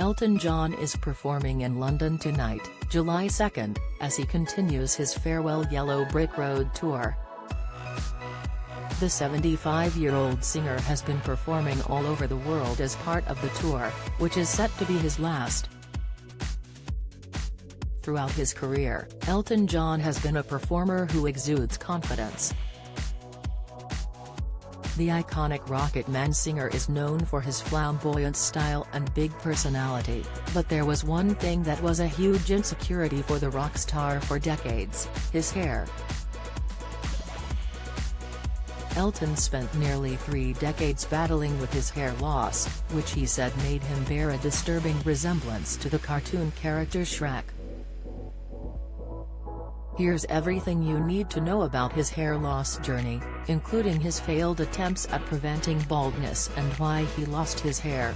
Elton John is performing in London tonight, July 2, as he continues his Farewell Yellow Brick Road tour. The 75-year-old singer has been performing all over the world as part of the tour, which is set to be his last. Throughout his career, Elton John has been a performer who exudes confidence. The iconic Rocket Man singer is known for his flamboyant style and big personality, but there was one thing that was a huge insecurity for the rock star for decades: his hair. Elton spent nearly 3 decades battling with his hair loss, which he said made him bear a disturbing resemblance to the cartoon character Shrek. Here's everything you need to know about his hair loss journey, including his failed attempts at preventing baldness and why he lost his hair.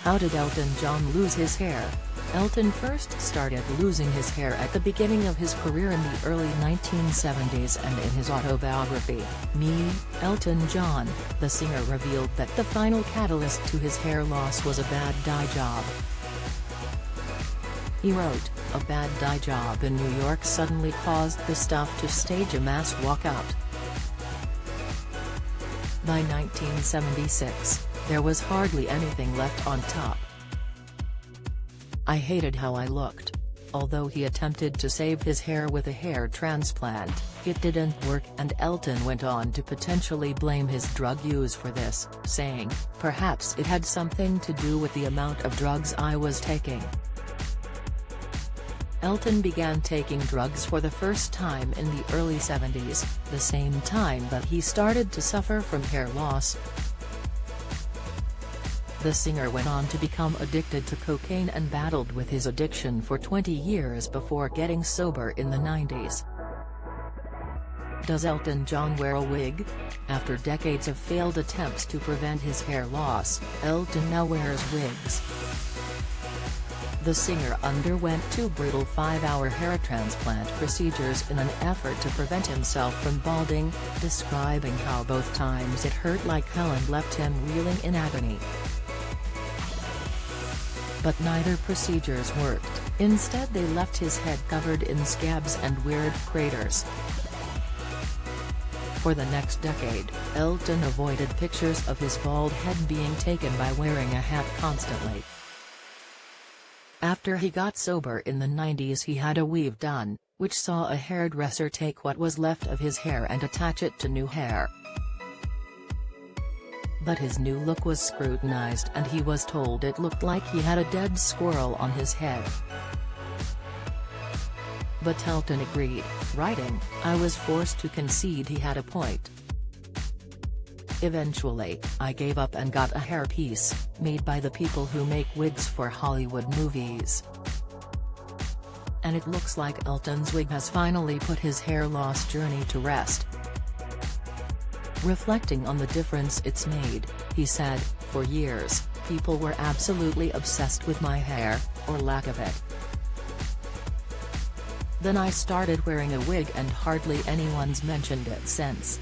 How did Elton John lose his hair? Elton first started losing his hair at the beginning of his career in the early 1970s, and in his autobiography, Me, Elton John, the singer revealed that the final catalyst to his hair loss was a bad dye job. He wrote, "A bad dye job in New York suddenly caused the staff to stage a mass walkout." By 1976, there was hardly anything left on top. "I hated how I looked." Although he attempted to save his hair with a hair transplant, it didn't work, and Elton went on to potentially blame his drug use for this, saying, "Perhaps it had something to do with the amount of drugs I was taking." Elton began taking drugs for the first time in the early 70s, the same time that he started to suffer from hair loss. The singer went on to become addicted to cocaine and battled with his addiction for 20 years before getting sober in the 90s. Does Elton John wear a wig? After decades of failed attempts to prevent his hair loss, Elton now wears wigs. The singer underwent 2 brutal 5-hour hair transplant procedures in an effort to prevent himself from balding, describing how both times it hurt like hell and left him reeling in agony. But neither procedures worked. Instead, they left his head covered in scabs and weird craters. For the next decade, Elton avoided pictures of his bald head being taken by wearing a hat constantly. After he got sober in the 90s, he had a weave done, which saw a hairdresser take what was left of his hair and attach it to new hair. But his new look was scrutinized, and he was told it looked like he had a dead squirrel on his head. But Elton agreed, writing, "I was forced to concede he had a point. Eventually, I gave up and got a hairpiece, made by the people who make wigs for Hollywood movies." And it looks like Elton's wig has finally put his hair loss journey to rest. Reflecting on the difference it's made, he said, "For years, people were absolutely obsessed with my hair, or lack of it. Then I started wearing a wig and hardly anyone's mentioned it since."